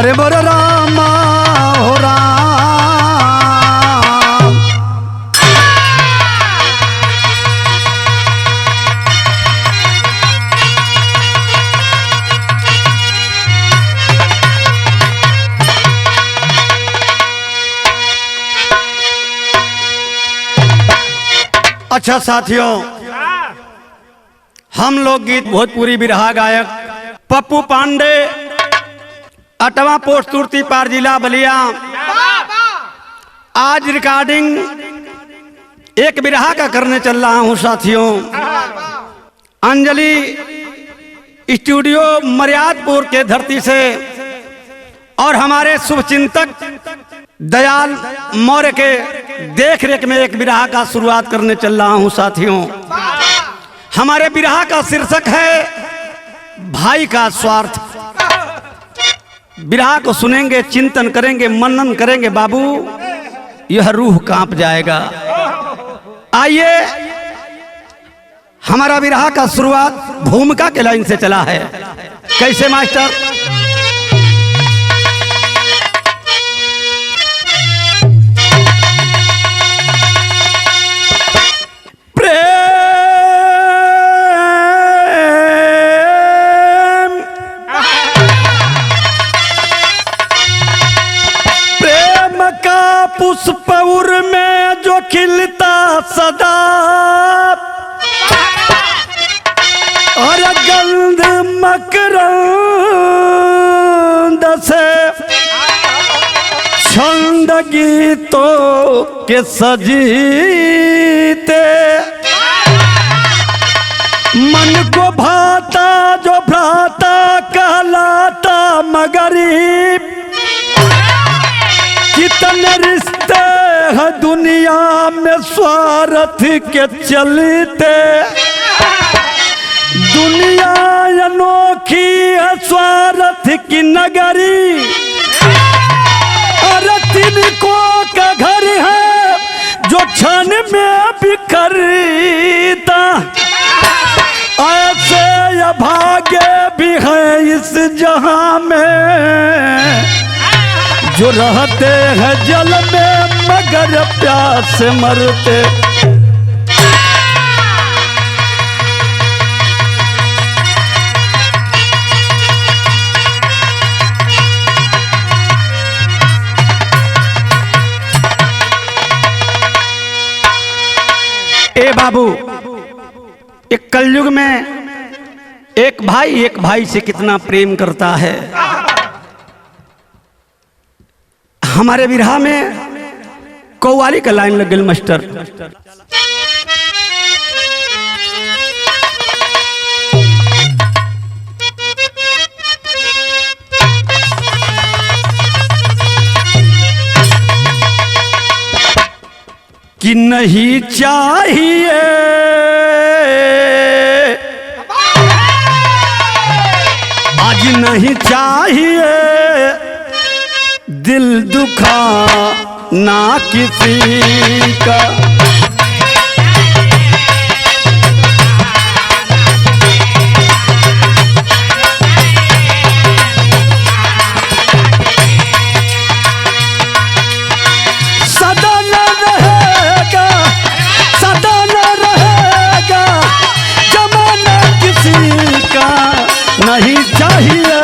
अरे बोल रामा हो राम। अच्छा साथियों, हम लोग गीत भोजपुरी बिरहा गायक पप्पू पांडे, 8वां पोस्ट तुर्ती पार जिला बलिया, आज रिकॉर्डिंग एक बिरहा का करने चल रहा हूं साथियों। अंजलि स्टूडियो मर्यादपुर के धरती से और हमारे शुभचिंतक दयाल मौर्य के देख रेख में एक बिरहा का शुरुआत करने चल रहा हूं साथियों। हमारे बिरहा का शीर्षक है भाई का स्वार्थ। बिरहा को सुनेंगे, चिंतन करेंगे, मनन करेंगे बाबू, यह रूह कांप जाएगा। आइए, हमारा बिरहा का शुरुआत भूमिका के लाइन से चला है। कैसे मास्टर? पुष्पौर में जो खिलता सदा और गंध मकरंद से छंद गीतों के सजीते, मन को भाता जो भ्राता कहलाता मगरीब। कितने रिश्ते हैं दुनिया में स्वार्थ के चलते, दुनिया अनोखी है स्वार्थ की नगरी। अरे तिनको का घर है जो क्षण में बिखरता, ऐसे भाग्य भी है इस जहां में जो रहते हैं जल में मगर प्यास से मरते। ए बाबू, एक कलयुग में एक भाई से कितना प्रेम करता है। हमारे बिरहा में कौवाली का लाइन लग गई मास्टर। कि नहीं चाहिए आज नहीं चाहिए दिल दुखा ना किसी का। सदा न रहेगा, सदा न रहेगा जमाना किसी का। नहीं चाहिए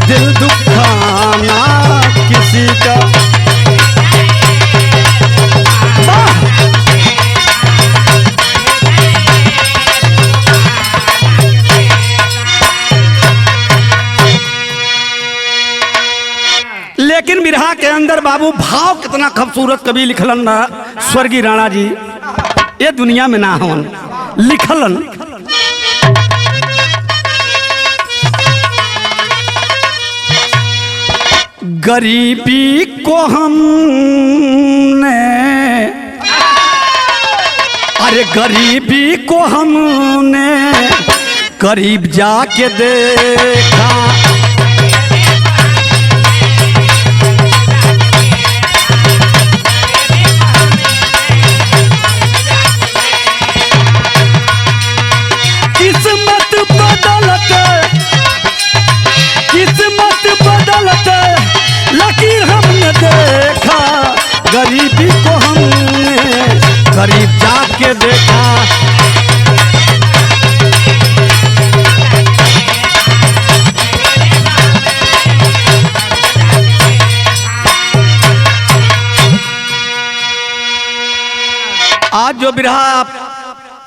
दिल दुखाना किसी का। लेकिन बिरहा के अंदर बाबू भाव कितना खूबसूरत कवि लिखलन ना स्वर्गीय राणा जी, ये दुनिया में ना होन लिखलन। गरीबी को हमने, अरे गरीबी को हमने करीब जाके देखा। किस्मत बदलते के देखा। आज जो बिरहा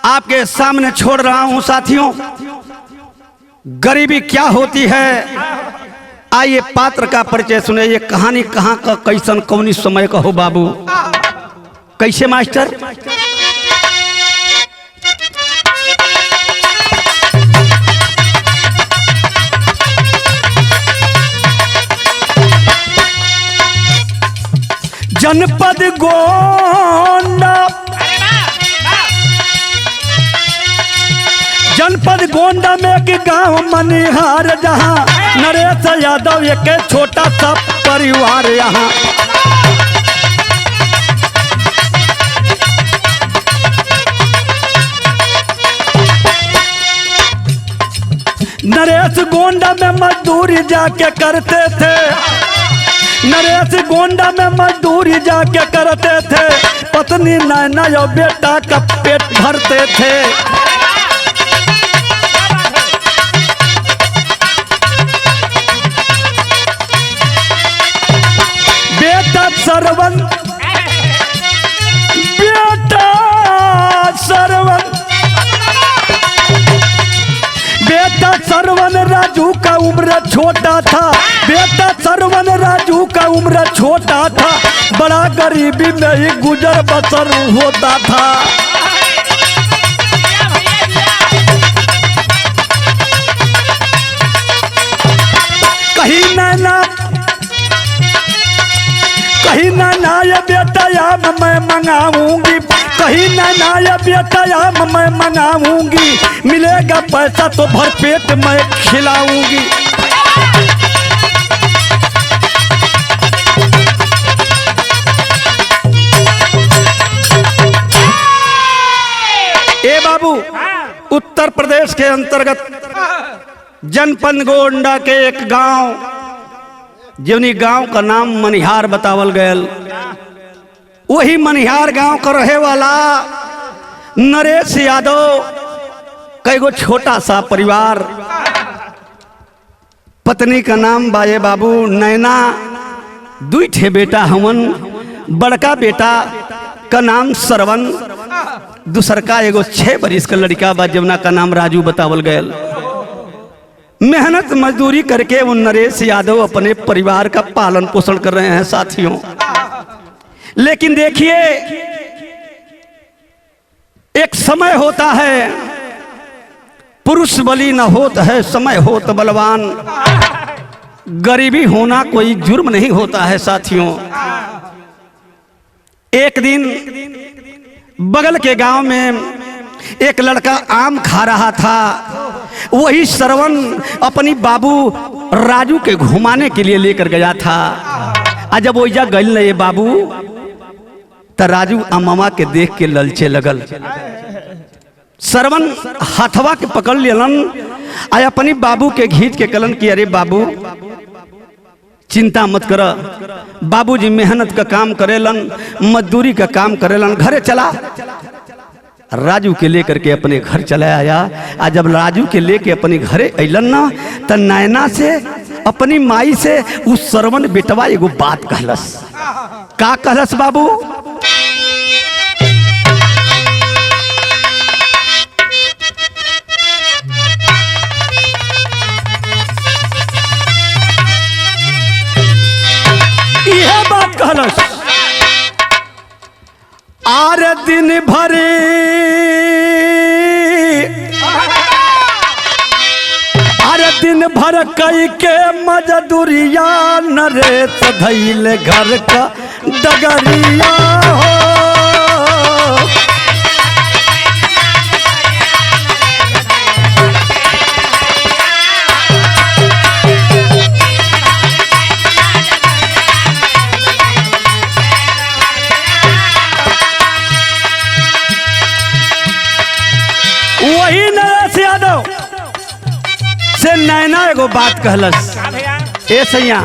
आपके सामने छोड़ रहा हूं साथियों, गरीबी क्या होती है, आइए पात्र का परिचय सुने। ये कहानी कहाँ का, कैसन कौनी समय का हो बाबू। कैसे मास्टर? जनपद गोंडा, जनपद गोंडा में एक गांव मनिहार, जहां नरेश यादव एक छोटा सा परिवार। यहाँ नरेश गोंडा में मजदूरी जाके करते थे, नरेश गोंडा में मजदूरी जाके करते थे, पत्नी नैना और बेटा का पेट भरते थे। बेटा सरवन, बेटा सरवन, बेटा सरवन राजू का उम्र छोटा था, बेटा सरवन राजू का उम्र छोटा था, बड़ा गरीबी में ही गुजर बसर होता था। कहीं नैना, कहीं नैना ये बेटा आम मैं मंगाऊंगी, कहीं नैना ये बेटा आम मैं मंगाऊंगी, मिलेगा पैसा तो भरपेट मैं खिलाऊंगी। ए बाबू, उत्तर प्रदेश के अंतर्गत जनपद गोंडा के एक गांव, जिवनी गांव का नाम मनिहार बतावल गयल, वही मनिहार गांव का रहे वाला नरेश यादव का एगो छोटा सा परिवार। पत्नी का नाम बाये बाबू नैना, दुई ठे बेटा हवन, बड़का बेटा का नाम सरवन, दूसर का एगो 6 बरिस का लड़का बा जमुना का नाम राजू बतावल गयल। मेहनत मजदूरी करके वो नरेश यादव अपने परिवार का पालन पोषण कर रहे हैं साथियों। लेकिन देखिए, एक समय होता है, पुरुष बली न होता है, समय होत बलवान। गरीबी होना कोई जुर्म नहीं होता है साथियों। एक दिन बगल के गांव में एक लड़का आम खा रहा था, वही सरवन अपनी बाबू राजू के घुमाने के लिए लेकर गया था। आज जब ओइजा गइल ये बाबू, तो राजू अम्मा के देख के ललचे लगल। सरवन हथवा के पकड़ लेलन, आ अपनी बाबू के घींच के कलन कि अरे बाबू चिंता मत कर, बाबूजी मेहनत का काम करेलन, मजदूरी का काम करेलन, घरे चला। राजू के लेकर के अपने घर चला आया। आज जब राजू के लेके अपने घरे अलन ना, तो नैना से अपनी माई से उस सरवन बेटवा एगो बात कहलस। का कहलस बाबू? यह बात कहलस, आर दिन भरे दिन भर कई के मजदूरिया, नरेश धैल घर का डगरिया हो। वही नरेश यादव से नैना एगो बात कहलस, ए सैया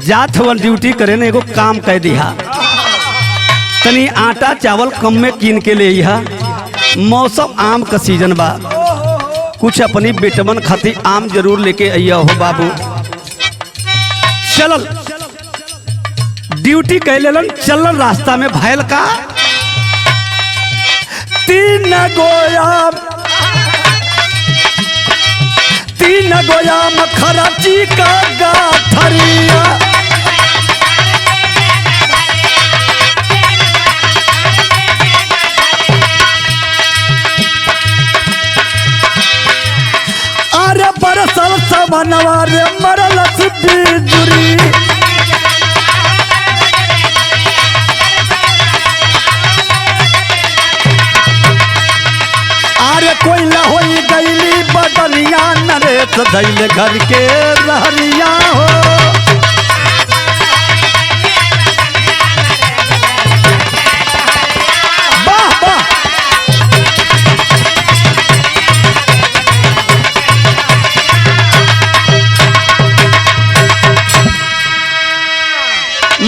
जात हवन ड्यूटी करे ने एगो काम कह दिया, तनी आटा चावल कम में कीन के ले इहा। मौसम आम का सीजन बा, कुछ अपनी बेटमन खातिर आम जरूर लेके आइया हो बाबू। चलल ड्यूटी कह लेलन, चलल रास्ता में भैल का 3 गोया मखराची का गाठरिया। अरे बरसल समनवा रे मरलस बिजुरी। अरे कोयला होई गईली बदलिया नरेश धैल घर के रहरिया हो। वाह वाह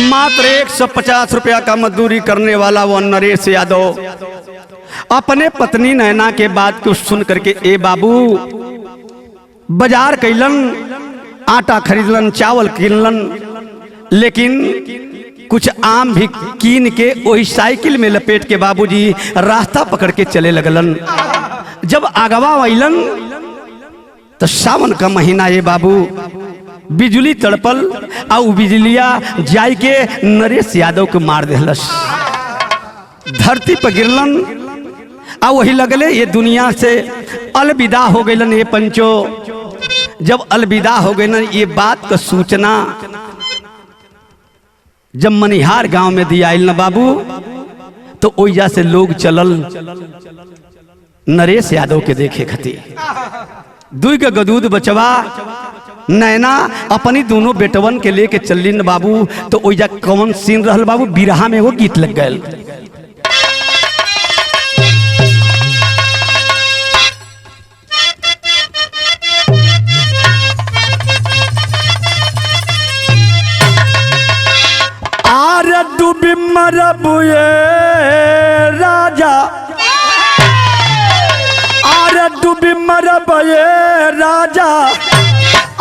मात्र 150 रुपया का मजदूरी करने वाला वो नरेश यादव अपने पत्नी नैना के बात को सुन करके ए बाबू बाजार कैलन, आटा खरीदलन, चावल किनलन, लेकिन कुछ आम भी कीन के वही साइकिल में लपेट के बाबूजी रास्ता पकड़ के चले लगलन। जब आगवा वैलन तो सावन का महीना ये बाबू बिजली तड़पल और बिजलिया जाय के नरेश यादव को मार देहलस, धरती पर गिरलन आ वही लगले ये दुनिया से अलविदा हो गईलन। ये पंचो जब अलविदा हो गए ये बात का सूचना जब मनिहार गांव में दिया न बाबू, तो ओइजा से लोग चलल नरेश यादव के देखे खातिर। दुई के गदूद बचवा नैना अपनी दोनों बेटवन के लेके चलली न बाबू, तो ओइजा कौन सीन रहल बाबू, बिरहा में वो गीत लग गए। आरे डूबी मरबुए राजा, आरे डूबी मरबुए राजा,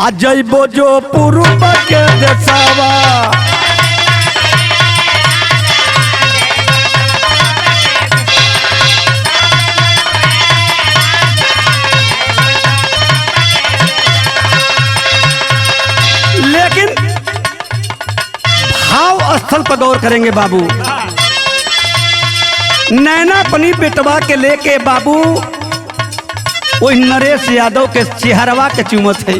अजैबो जो पूर्व के देसावा। लेकिन भाव स्थल पर गौर करेंगे बाबू। नैना अपनी बेटवा के लेके बाबू वही नरेश यादव के चेहरवा के चुमत है,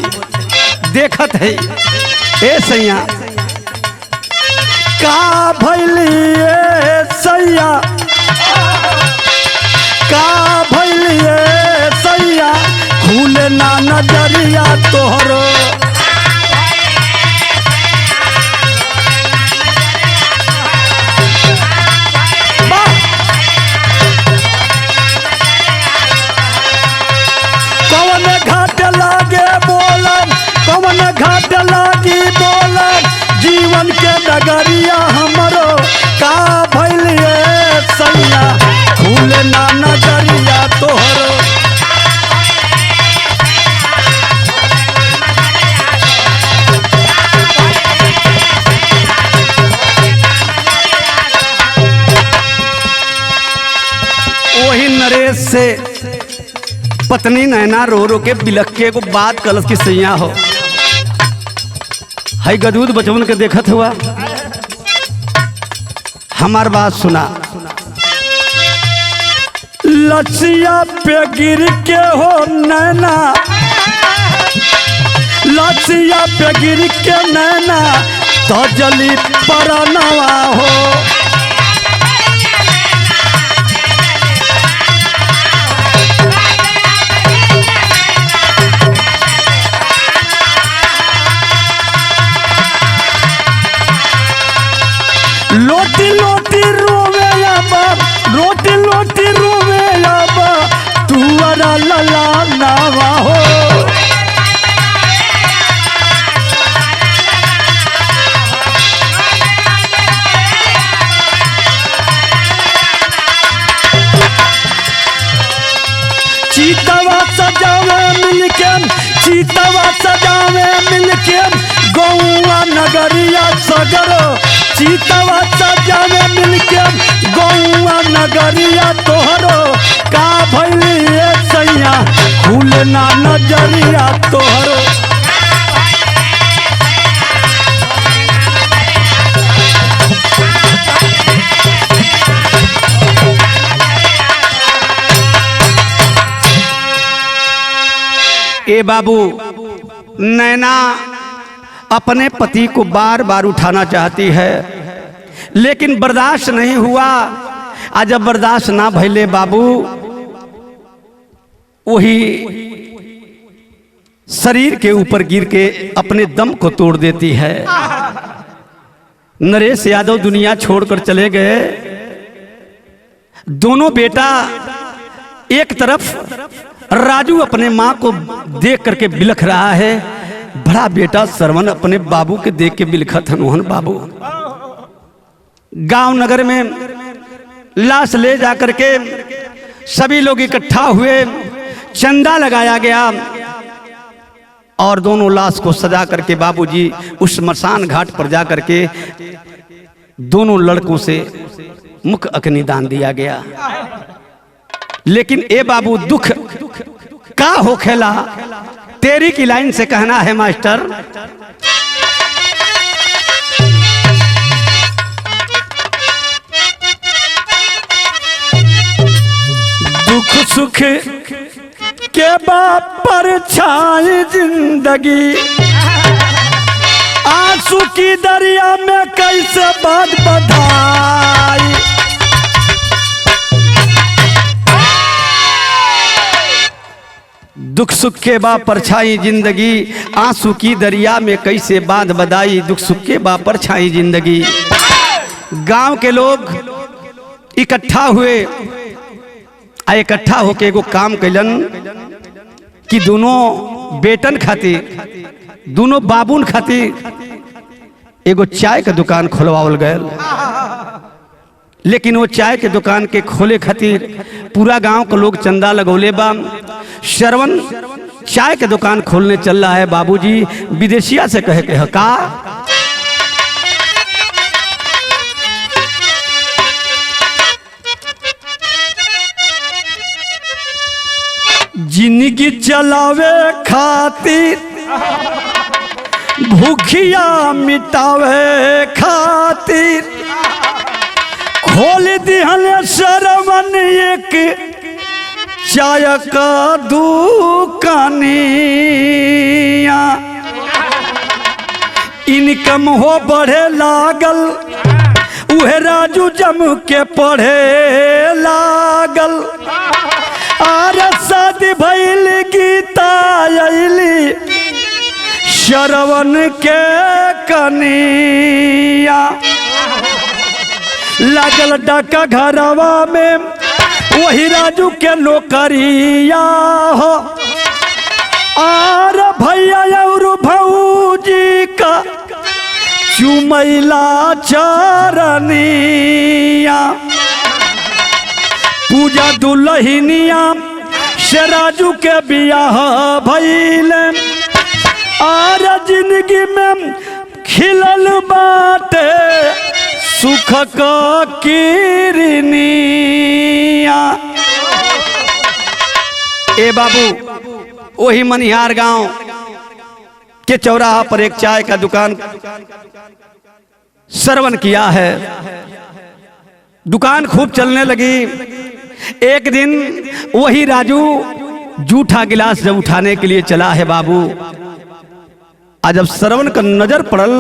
देखत है। ए सैया का भैलिए सैया, का भैलिए सैया, खुले ना नजरिया तोहरो। कौन घाट लागे बोलन, कौन घाट लागी बोलन, जीवन के डगरिया हमरो का भैलिए सैया, खुले ना नजरिया तोहरो। वही नरेश से पत्नी नैना रो रो के बिलख के एगो बात कलस की सैया हो, है गदूद बचवन के देखत हुआ, हमार बात सुना। लसिया पे गिर के हो नैना, लसिया पे गिर के नैना, तो जली परनवा हो। लोटी लोटी रोवे आबा, लोटी लोटी रोवे आबा, तुअरा लला नावा हो। चीतवा सजावे मिलके, चीतवा सजावे मिलके गौआ नगरिया सगरो, चीतवा सजावे मिलके गौआ नगरिया तोहरो, का भइली ए सैया खुले ना नजरिया तोहरो। ए बाबू, नैना अपने पति को बार बार उठाना चाहती है लेकिन बर्दाश्त नहीं हुआ। आज जब बर्दाश्त ना भइले बाबू, वही शरीर के ऊपर गिर के अपने दम को तोड़ देती है। नरेश यादव दुनिया छोड़कर चले गए। दोनों बेटा, एक तरफ राजू अपने माँ को देख करके बिलख रहा है, बड़ा बेटा सरवन अपने बाबू के देख के बिलखा था। मोहन बाबू गांव नगर में लाश ले जाकर के सभी लोग इकट्ठा हुए, चंदा लगाया गया और दोनों लाश को सजा करके बाबूजी उस स्मशान घाट पर जा करके दोनों लड़कों से मुख अग्नि दान दिया गया। लेकिन ए बाबू, दुख का हो खेला, तेरी की लाइन से कहना है मास्टर। दुख सुख के बाप पर छाई जिंदगी, आंसू की दरिया में कैसे बात बधाई। दुख सुख के बा परछाई जिंदगी, आंसू की दरिया में कैसे बांध बदाई। दुख सुख के बा परछाई जिंदगी। गांव के लोग इकट्ठा हुए, इकट्ठा होके एगो काम कैलन कि दोनों बेटन खातिर, दोनों बाबून खातिर एगो चाय का दुकान खोलवावल गयल। लेकिन वो चाय के दुकान के खोले खातिर पूरा गांव के लोग चंदा लगौले बा। श्रवण चाय के दुकान खोलने चल रहा है बाबूजी, विदेशिया से कहे के का जिंदगी चलावे खातिर, भूखिया मिटावे खातिर खोल दिहल सरवन एक चाय का दुकानिया। इनकम हो बढ़े लागल, उहे राजू जम के पढ़े लागल। आर शादी भइल गीता अइली श्रवण के कनिया। लागल डाका घरवा में वही राजू के नौकरिया हो। आर भैया और भौजी का चुमैला चरनिया। पूजा दुल्हनिया से राजू के बियाह भइल। आर जिंदगी में खिलल बाटे सुख का किरनिया। ए बाबू, वही मनिहार गांव के चौराहा पर एक चाय का दुकान श्रवण किया है। दुकान खूब चलने लगी। एक दिन वही राजू जूठा गिलास जब उठाने के लिए चला है बाबू, आज जब श्रवण का नजर पड़ल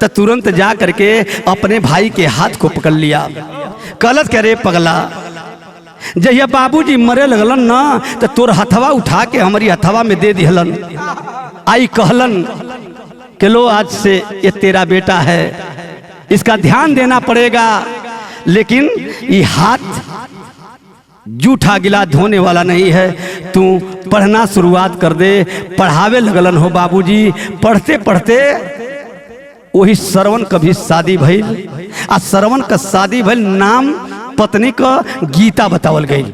तो तुरंत जा करके अपने भाई के हाथ को पकड़ लिया। कहलत करे पगला, जहिया बाबूजी मरे लगलन ना तो तोर हथवा उठा के हमारी हथवा में दे दिहलन। आई कहलन कि लो आज से ये तेरा बेटा है, इसका ध्यान देना पड़ेगा। लेकिन ये हाथ जूठा गिलास धोने वाला नहीं है, तू पढ़ना शुरुआत कर दे। पढ़ावे लगलन हो बाबूजी। पढ़ते पढ़ते वही श्रवण का भी शादी भइल। आ श्रवण का शादी भइल, नाम पत्नी का गीता बतावल गई।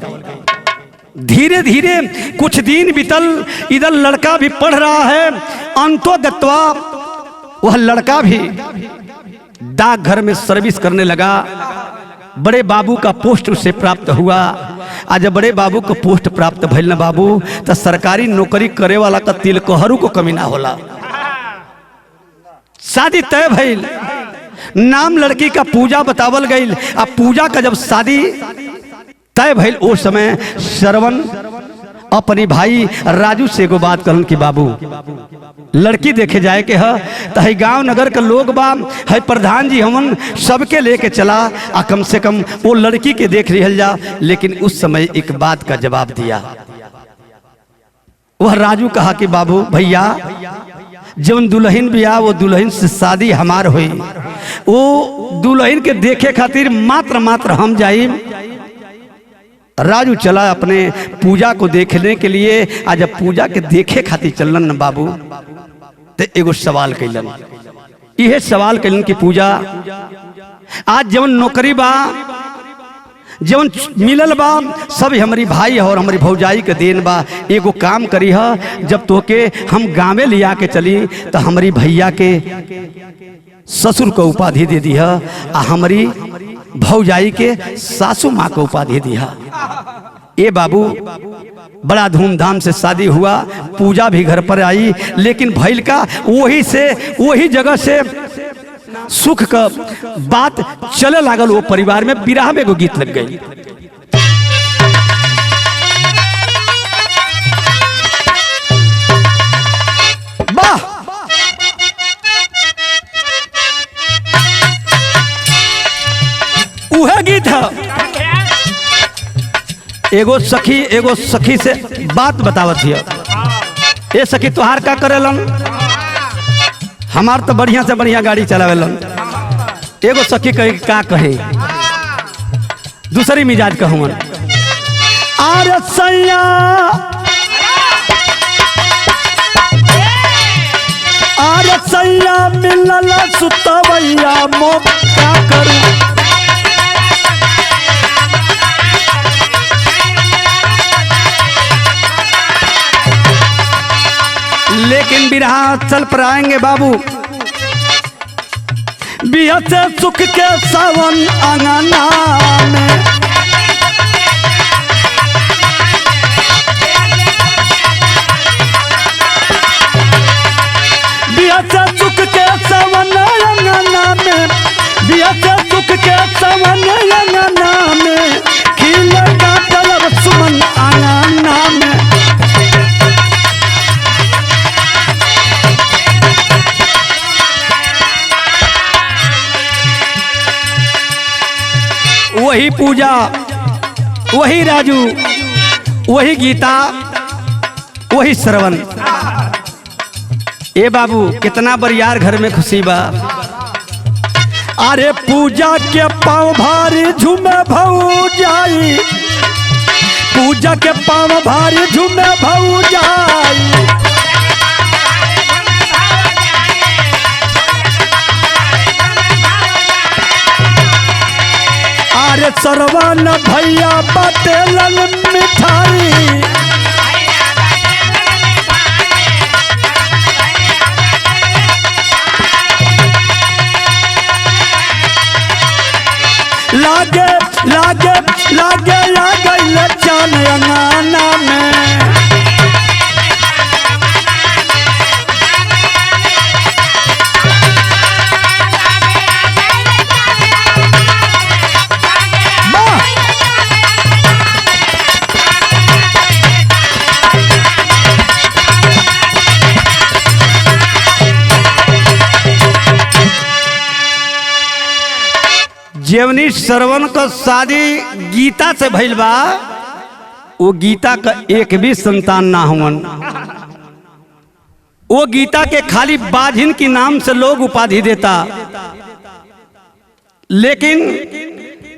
धीरे धीरे कुछ दिन बीतल, इधर लड़का भी पढ़ रहा है। अंतोगत्वा वह लड़का भी डाकघर में सर्विस करने लगा। बड़े बाबू का पोस्ट उसे प्राप्त हुआ। आज बड़े बाबू को पोस्ट प्राप्त भइल न बाबू, तो सरकारी नौकरी करे वाला का तिलकहरू को कमी ना होला। शादी तय भइल, नाम लड़की का पूजा बतावल गई। अब पूजा का जब शादी तय भइल, उस समय श्रवण अपनी भाई राजू से एगो बात कहन कि बाबू लड़की देखे जाए के है, तो है गांव नगर के लोग बा, है प्रधान जी हमन सबके लेके चला, आ कम से कम वो लड़की के देख लिहल जा। लेकिन उस समय एक बात का जवाब दिया। वह राजू कहा कि बाबू भैया जब दुल्हन भी आ, वो दुल्हन से शादी हमार हुई, वो दुल्हन के देखे खातिर मात्र हम जाई। राजू चला अपने पूजा को देखने के लिए। आज जब पूजा के देखे खातिर चलन न बाबू, तो एगो सवाल कैलन। यह सवाल कैलन कि पूजा आज जवन नौकरी बा, जवन मिलल बा, सब हमारी भाई और हमारी भौजाई के देन बा। एगो काम करी है, जब तोके हम गाँवे लिया के चली, तो हमारी भैया के ससुर को उपाधि दे दी है, आ हमारी भौजाई के सासू माँ को उपाधि दी है। ए बाबू बड़ा धूमधाम से शादी हुआ, पूजा भी घर पर आई। लेकिन भैल का वही जगह से सुख का बात चले लागल। वो परिवार में विराह में एगो गीत लग गई। वाह, वह गीत है। एगो सखी से बात बतावत हिय। ए सखी तुहार का करेलन? हमार तो बढ़िया से बढ़िया गाड़ी चलावेलन। एगो सखी कहे का कहे, दूसरी मिजाज कहूँ, आरे सैया आरे सैया मिलल सुतवैया मो क्या करूं। लेकिन बिरहा चल पर आएंगे बाबू। बिया से सुख के सावन अंगना में, बिया से सुख के सावन अंगना में, बिया से सुख के सावन अंगना में, खिले का तलब सुमन अंगना में। वही पूजा, वही राजू, वही गीता, वही श्रवण। ए बाबू कितना बरियार घर में खुशी बा। अरे पूजा के पाँव भारी झूमे भौजाई, पूजा के पाँव भारी झूमे भौजाई। अरे सरवन भैया बतेलन मिठाई, लागे लागे लागे आ गइल चान अंगना में। जेवनी श्रवण का शादी गीता से भइल बा, वो गीता का एक भी संतान ना हुवन। वो गीता के खाली बाझिन के नाम से लोग उपाधि देता। लेकिन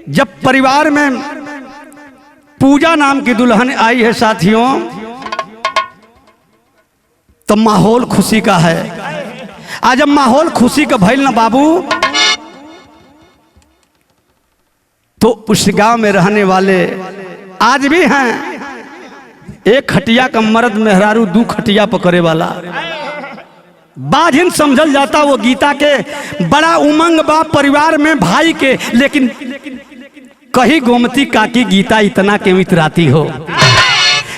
जब परिवार में पूजा नाम की दुल्हन आई है साथियों, तो माहौल खुशी का है। आज जब माहौल खुशी का भइल ना बाबू, तो उस गांव में रहने वाले आज भी हैं, एक खटिया का मर्द मेहरारू दू खटिया पकड़े वाला बाझिन समझल जाता। वो गीता के बड़ा उमंग बा परिवार में भाई के, लेकिन कहीं गोमती काकी गीता इतना क्यों इतराती हो,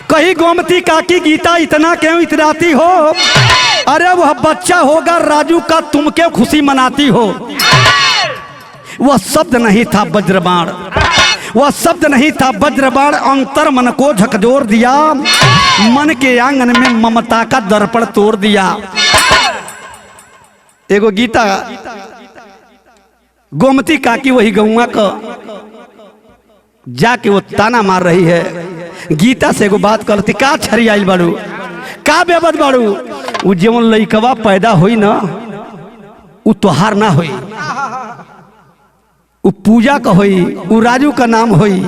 कहीं गोमती काकी गीता इतना क्यों इतराती हो। अरे वह बच्चा होगा राजू का तुम क्यों खुशी मनाती हो। वह शब्द नहीं था वज्रबाण, वह शब्द नहीं था वज्रबाण, अंतर मन को झकझोर दिया, मन के आंगन में ममता का दर्पण तोड़ दिया। एगो गीता गोमती काकी वही गौवा का जाके वो ताना मार रही है। गीता से एगो बात करती, का छरी आइल बाड़ू, का बेबद बाड़ू। वो जेवन लइकवा पैदा होई ना वो तोहार ना होई, वो पूजा का होई, वो राजू का नाम होई।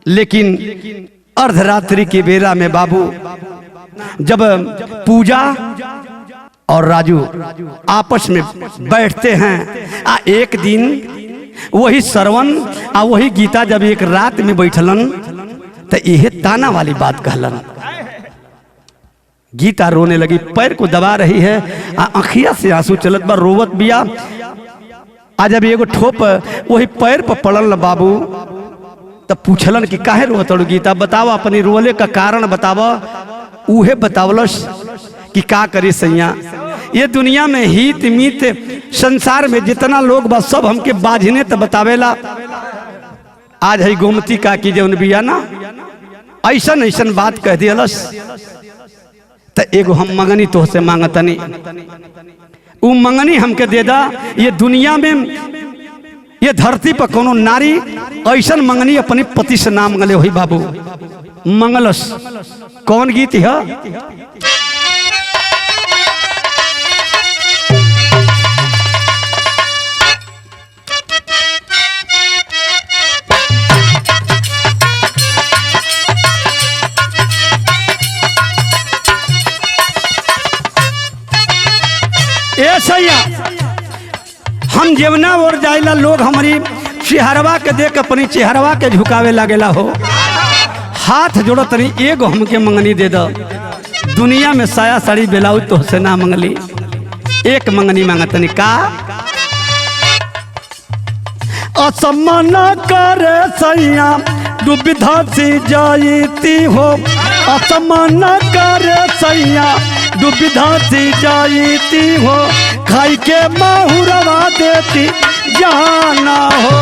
लेकिन अर्धरात्रि के बेरा में बाबू जब पूजा और राजू आपस में बैठते हैं एक दिन वही श्रवण आ वही गीता जब एक रात में बैठलन तो यह ताना वाली बात कहलन। गीता रोने लगी, पैर को दबा रही है, आँखिया से आंसू चलत बा, रोवत बिया। आज जब एगो ठोप वही पैर पर पड़ल बाबू तब पूछलन कि काहे रोवत अड़ू गीता, बतावा अपनी रोले का कारण बतावा। उहे बतावलस कि का करी सैया, ये दुनिया में हित मीत संसार में जितना लोग बा सब हमके बाझने तो बतावेला। आज है गोमती काकी जौन बिया ना ऐसन ऐसन बात कह दियलस। तो एगो हम मंगनी तो से मांगतनी, उ मंगनी हमके दे दा। ये दुनिया में ये धरती पर कोनो नारी ऐसन मंगनी अपने पति से ना मंगले होई बाबू। मंगलस कौन गीत है? सैया हम जेवना और जाइला लोग हमारी चेहरवा के देख अपनी चेहरवा के झुकावे लगेला हो। हाथ जोड़ो तनी एगो हमके मंगनी दे दो। दुनिया में साया साड़ी ब्लाउज तो से ना मंगली, एक मंगनी मांगतनी का। असम्मान करे सैया दुविधा सी जाईती हो, असम्मान करे सैया दुविधा सी जाईती हो, खाई के माहुरवा देती जाना हो।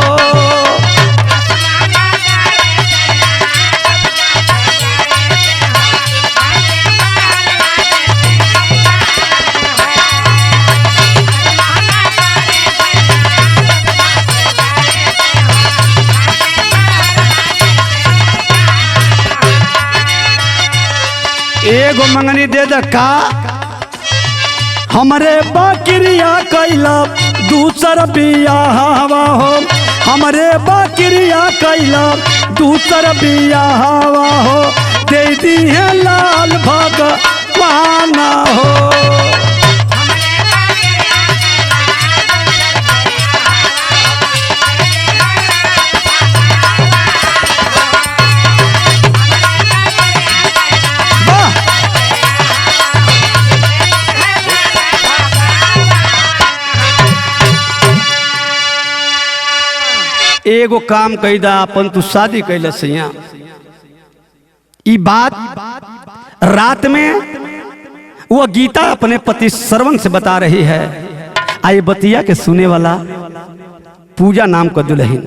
एगो मंगनी दे द का। हमरे बाकिरिया कैला दूसर बियाहवा हो, हमरे बाकिरिया कैला दूसर बियाहवा हो, दे दी है लाल भगवान हो। एगो काम कैदा अपन तू शादी कैल सैया। ई बात रात में वो गीता अपने पति श्रवण से बता रही है। आई बतिया के सुने वाला पूजा नाम का दुल्हन।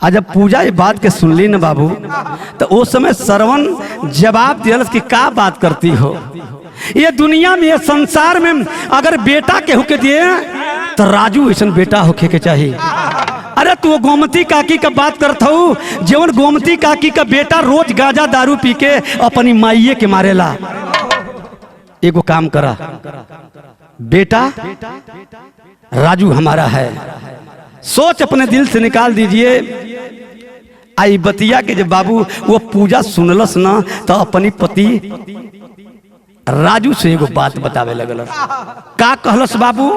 आज जब पूजा ये बात के सुनली न बाबू तो उस समय श्रवण जवाब दिया कि का बात करती हो। ये दुनिया में ये संसार में अगर बेटा केहू के दिए तो राजू ऐसा बेटा होके के चाहिए। अरे तू गोमती काकी का बात करता हूँ, जीवन गोमती काकी का बेटा रोज गांजा दारू पी के अपनी माइये के मारेला। एगो काम करा, बेटा राजू हमारा है, सोच अपने दिल से निकाल दीजिए। आई बतिया के जब बाबू वो पूजा सुनलस ना तो अपनी पति राजू से एगो बात बतावे लगल। का कहलस बाबू?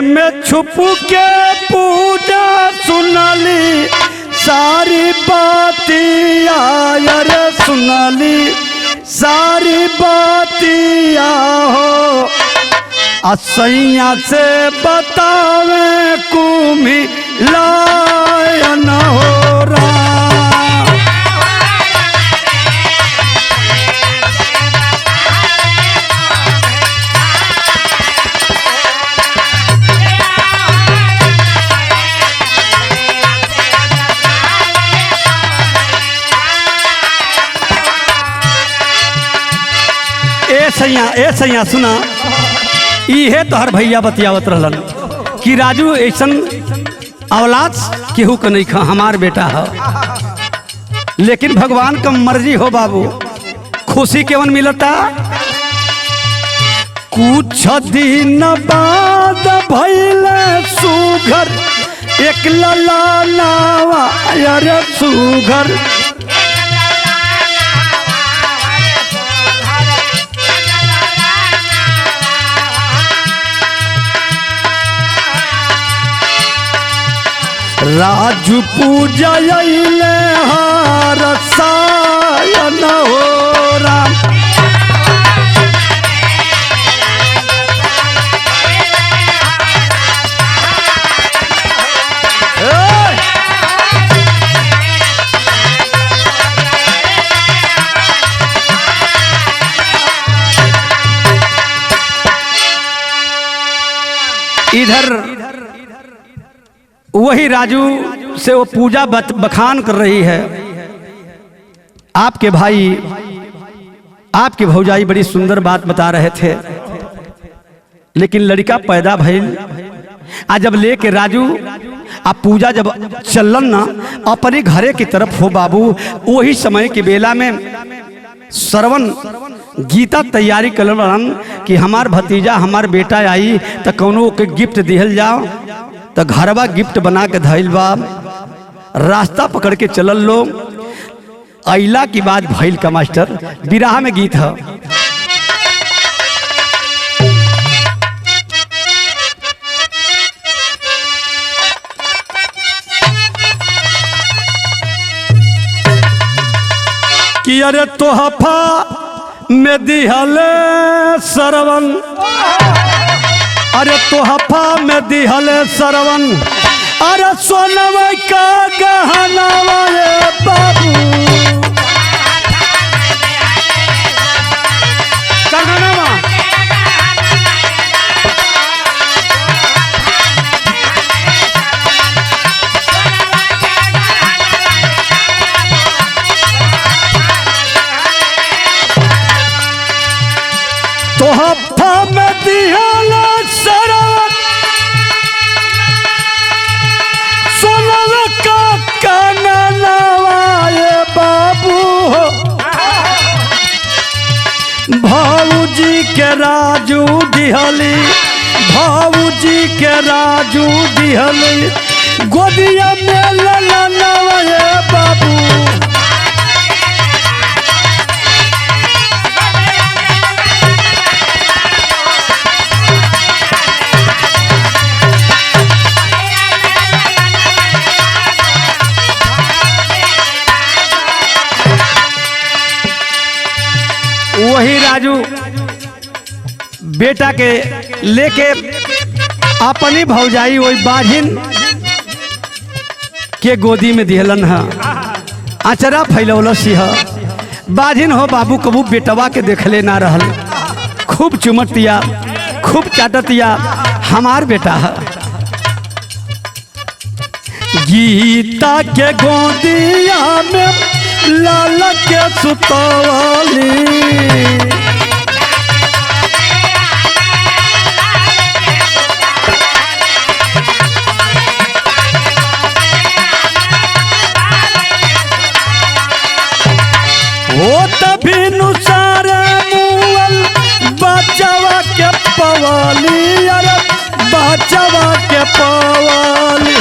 में छुप के पूजा सुनली सारी बातिया रे सुनली सारी बातिया हो असैया से बतावे कुमी लायन हो रहा। ए सैया सुना, इहे तोहर भैया बतियावत रहलन कि राजू ऐसन औलाद केहू के नहीं खा, हमार बेटा है। लेकिन भगवान का मर्जी हो बाबू, खुशी केवन मिलता। कुछ दिन बाद भइल सुघर एक ललावा रे सुघर राजू पूजा हार सायन हो राम। इधर वही राजू से वो पूजा बखान कर रही है। आपके भाई आपके भौजाई बड़ी सुंदर बात बता रहे थे, लेकिन लड़का पैदा भइल। आज जब लेके राजू आप पूजा जब चलन ना अपने घरे की तरफ हो बाबू, वही समय के बेला में श्रवण गीता तैयारी कर कि हमार भतीजा हमार बेटा आई तो कौनो के गिफ्ट दिहल जाओ। तो घरवा गिफ्ट बना के धैल बा, रास्ता पकड़ के चलल लो। अइला की बात भइल का मास्टर बिराह में गीत है। कि अरे तोहफा में दिहले सरवन, अरे तोहफा में दिहले सरवन, अरे सोनवा का गहनावा ये बाबू गहनावा तोहफा में दिहले सरवन, सोनवा का गहनावा ये बाबू भाऊजी के राजू दिहली, भाऊजी के राजू दिहली, गोदिया में ललनवा ये बाबू। वही राजू बेटा के लेके अपनी भौजाई वही बाझिन के गोदी में दिहलन है। अचरा फैलौलस है। बाझिन हो बाबू कबू बेटवा के देखले ना रहल, खूब चुमतिया खूब चाटतिया, हमार बेटा है। गीता के गोदिया में लाल के सुतवाली, हो तभी नुसार मुअल बचवा के पवाली, अरे बचवा के पवाली।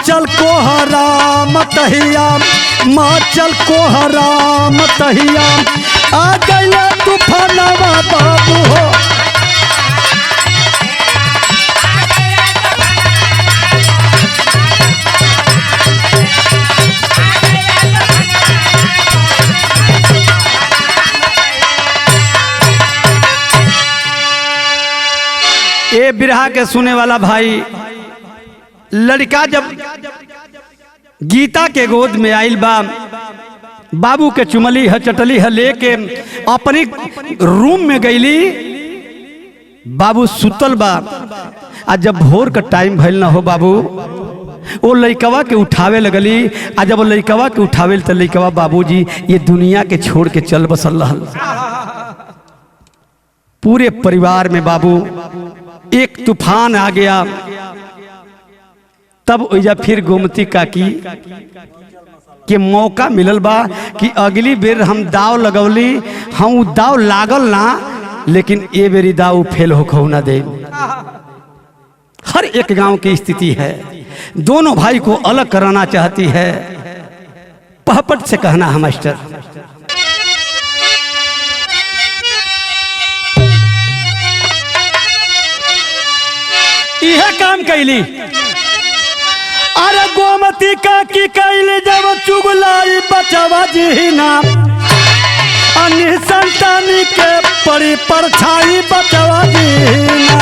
माचल कोहरा मतहिया, माचल कोहरा मतहिया, आ गइले तूफानवा बाबू हो। ये बिरहा के सुने वाला भाई, लड़का जब गीता के गोद में आइल बा, बाबू के चुमली है चटली है लेके अपनी रूम में गईली, बाबू सुतल बा। आ जब भोर का टाइम भइल ना हो बाबू, वो लइकवा के उठावे लगली। आ जब लइकवा के उठावे तो लइकवा बाबूजी ये दुनिया के छोड़ के चल बसल रहल। पूरे परिवार में बाबू एक तूफान आ गया। तब ओइजा फिर गोमती काकी के मौका मिलल बा कि अगली बेर हम दाव लगौली, हम दाव लागल ना, लेकिन ये बेरी दाव फेल होखौ ना दे। हर एक गांव की स्थिति है, दोनों भाई को अलग कराना चाहती है। पहपट से कहना है मास्टर, यह काम कैली। अरे गोमती काकी कैली जब चुगलाई बचवा जीना, अन्य संतानी के परी परछाई बचवा जीना।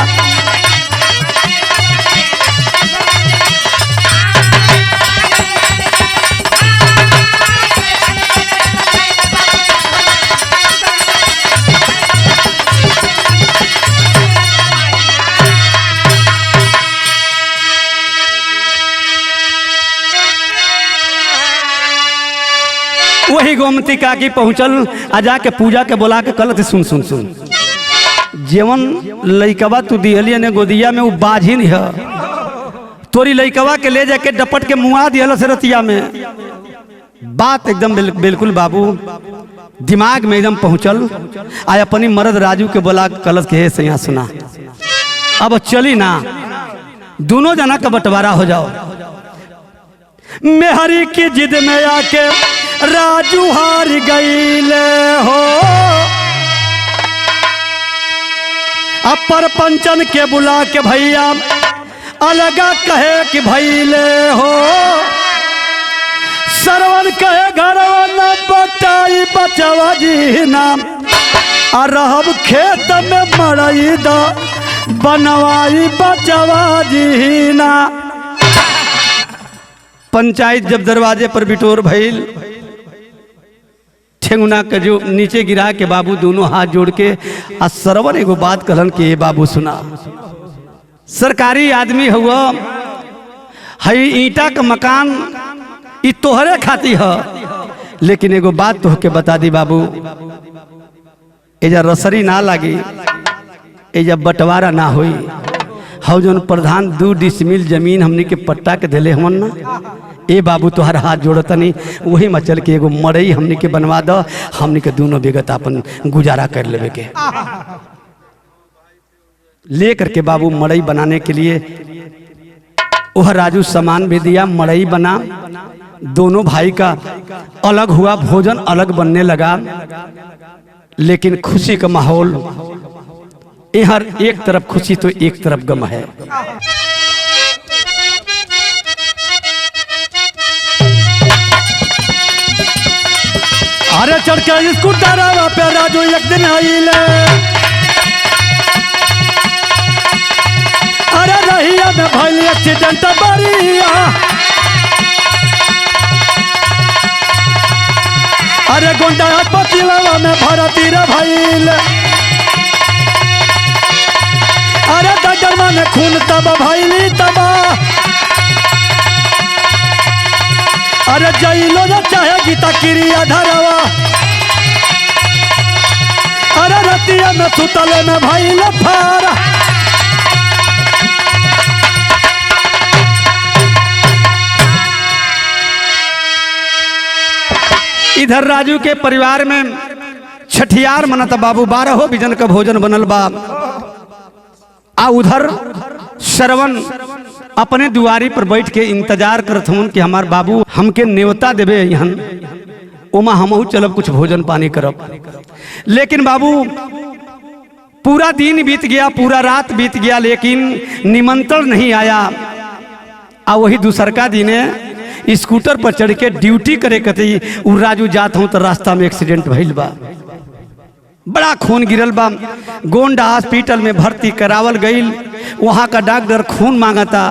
वही गोमती काकी पहुंचल, आ जाके पूजा के बोला के कहलत सुन सुन सुन, जेवन लइकवा तू दिहलिया ने गोदिया में वो बाझिन है, तोरी लइकवा के ले जाके डपट के मुआ दिहल से रतिया में। बात एकदम बिल्कुल बाबू दिमाग में एकदम पहुंचल। आ अपनी मर्द राजू के बोला कहलत के हे सैया सुना, अब चली ना, दोनों जना का बंटवारा हो जाओ। मेहरी की जिद में आके राजू हार गईले हो। अब परपंचन के बुला के भैया अलगा कहे कि भैले हो। सरवन कहे घरवा न बटाई बचवा जी नाम, आ रहब खेत में मरई द बनवाई बचवा जी ना। पंचायत जब दरवाजे पर बिटोर भइल, ठेंगुना के जो नीचे गिरा के बाबू दोनों हाथ जोड़ के आ सरवन एगो बात कहलन कि ये बाबू सुना, सरकारी आदमी हुआ हई ईंटा का मकान ई तोहरे खाती है, लेकिन एगो बात तो के बता दी बाबू, एजा रसरी ना लगी, एजा बंटवारा ना हुई। हौ जौन प्रधान 2 डिसमिल जमीन हमनी के पट्टा के दिले हमन ना, ए बाबू तोहर हाथ जोड़तनी, वही मचल के एगो मड़ई हमनी के बनवा दो, हमनी के दोनों बेगत अपन गुजारा कर लेवे के। ले करके बाबू मड़ई बनाने के लिए वह राजू सामान भी दिया, मड़ई बना। दोनों भाई का अलग हुआ, भोजन अलग बनने लगा, लेकिन खुशी का माहौल, हर एक तरफ खुशी तो एक तरफ गम है। अरे चढ़ के स्कूटर पे राजू एक दिन आइले, अरे रहिया में भइल एक्सीडेंट बरिया। अरे गोंडा पतिलवा में भरती रे भइल, अरे डगरमा में खून तब भइली तबा। अरे जइलो न चाहे गीता क्रिया धरवा, अरे रतिया में सुतले में भइल फारा। इधर राजू के परिवार में छठियार मनत बाबू, 12 बिजन का भोजन बनल बा। आ उधर श्रवण अपने दुआरी पर बैठ के इंतजार करत हूँ कि हमार बाबू हमके न्योता देवे यहाँ ओमा हमहू चलब कुछ भोजन पानी करब। लेकिन बाबू पूरा दिन बीत गया, पूरा रात बीत गया, लेकिन निमंत्रण नहीं आया। आ वही दूसरका दिने स्कूटर पर चढ़ के ड्यूटी करे कती उ राजू जात हूँ तो रास्ता में एक्सीडेंट भइल बा, बड़ा खून गिरल बा। गोंडा हॉस्पिटल में भर्ती करावल गईल। वहाँ का डॉक्टर खून मांगता।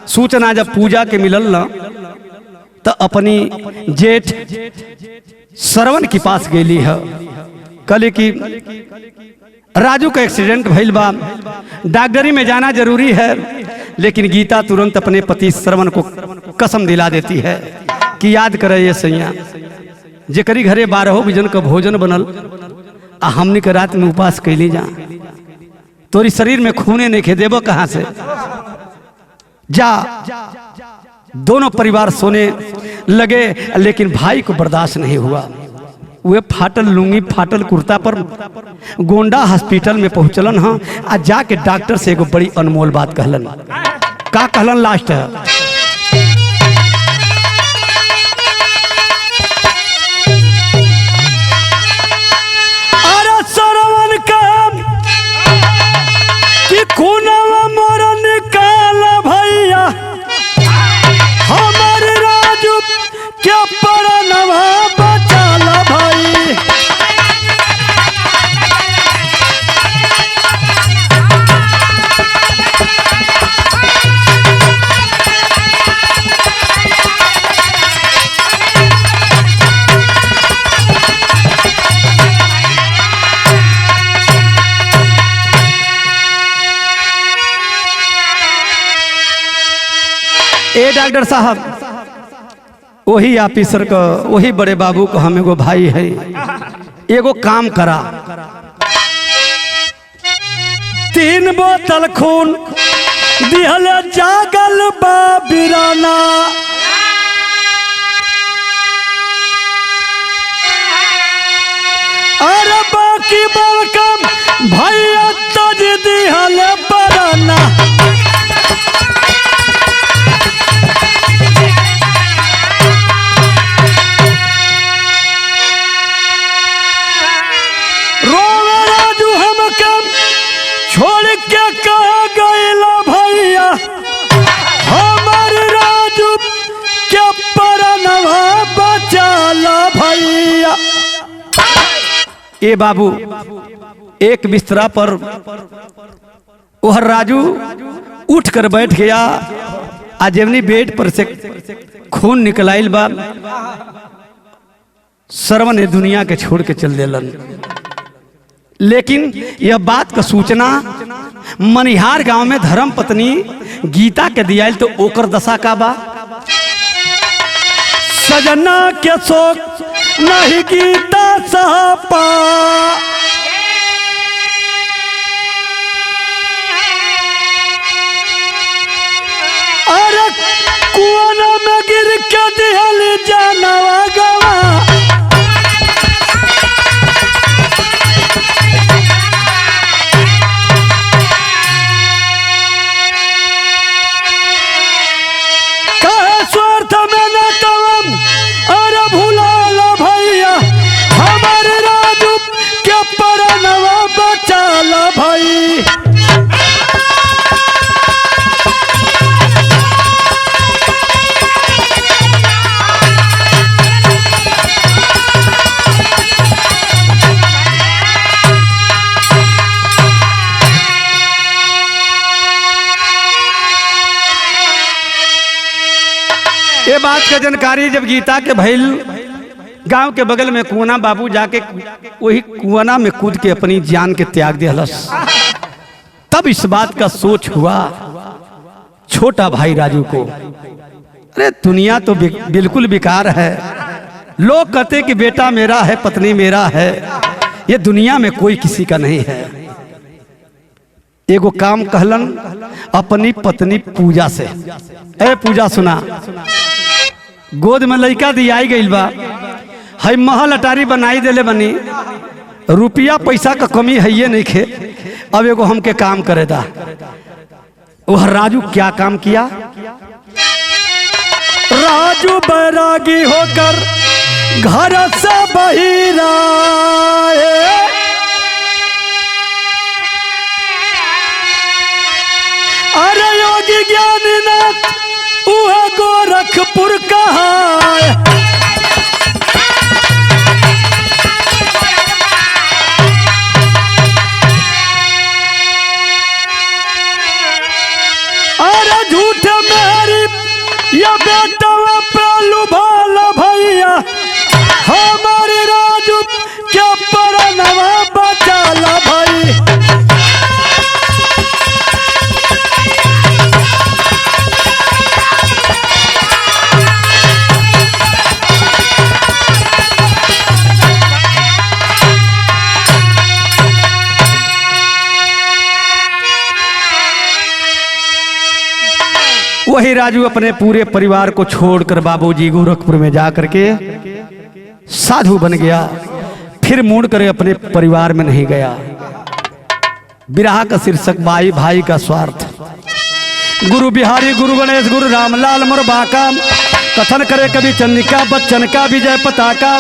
सूचना जब पूजा के मिलल न तो अपनी जेठ श्रवण के पास गेली है, कहली कि राजू का एक्सीडेंट भइल बा, डॉक्टरी में जाना जरूरी है। लेकिन गीता तुरंत अपने पति श्रवण को कसम दिला देती है कि याद करे ये सैया जेकरी घरे 12 बिजन का भोजन बनल आ हमने के रात में उपास कैली जा, तोरी शरीर में खूने नहीं खे देबो कहाँ से, जा। दोनों परिवार सोने लगे, लेकिन भाई को बर्दाश्त नहीं हुआ। वे फाटल लुंगी फाटल कुर्ता पर गोंडा हॉस्पिटल में पहुंचलन। हाँ, आ जाके डॉक्टर से एगो बड़ी अनमोल बात कहलन। का कहलन लास्ट है, अरे श्रवण का कि खूनवा मोर निकाल भैया, हमारे राजू क्या परनवा बचाल भाई। ए डॉक्टर साहब, वही ऑफिसर को, वही बड़े बाबू को हम एगो भाई है, एगो काम करा। 3 बोतल खून दिहल जागल बा बिराना, अरे बाकी बलकम भैया तज दिहल बराना। छोड़ के कहा गईला भैया, हमारे राजू के परनवा बचाला भैया। ए बाबू एक बिस्तरा पर वह राजू उठ कर बैठ गया। आजेवनी बेड पर से खून निकलाइल बा। श्रवण ने दुनिया के छोड़ के चल देलन। लेकिन यह बात का सूचना मनिहार गांव में धर्म पत्नी गीता के दियाल तो ओकर दशा का बा। सजना के शोक नहीं गीता सहपा, अरे कुआं में गिर के दिहल जानवा गवा। भाई ये बात का जानकारी जब गीता के भइल, गांव के बगल में कुआना बाबू जाके वही कुआना में कूद के अपनी जान के त्याग दिहलस। तब इस बात का सोच हुआ छोटा भाई राजू को, अरे दुनिया तो बिल्कुल बेकार है। लोग कहते कि बेटा मेरा है, पत्नी मेरा है, ये दुनिया में कोई किसी का नहीं है। एगो काम कहलन अपनी पत्नी पूजा से, ए पूजा सुना, गोद में लड़का दियाई गइल बा, है महल अटारी बनाई देले बनी, रुपया पैसा का कमी है ये नहीं खे। अब एगो हमके काम करे दा, वह राजू क्या काम किया? राजू बैरागी होकर घर से बहिर आए, अरे योगी ज्ञानीनाथ वह गोरखपुर कहाँ? अरे झूठ मेरी या बेटा पेलू भाला भैया, हमारे राजू क्या परनवा बचाला भाई। वही राजू अपने पूरे परिवार को छोड़कर बाबूजी गोरखपुर में जाकर के साधु बन गया। फिर मुड़ कर अपने परिवार में नहीं गया। बिरहा का शीर्षक भाई भाई का स्वार्थ। गुरु बिहारी, गुरु गणेश, गुरु रामलाल मोर बाका, कथन करे कभी चंद्रिका बच्चन का विजय पताका।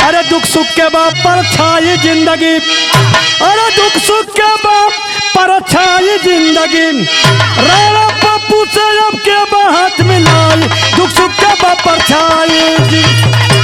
अरे दुख सुख के बाप पर छाई जिंदगी, अरे दुख सुख के बाप पर छाई जिंदगी, राणा पप्पू से अब के हाथ मिलाई, दुख सुख के बाप पर छाई।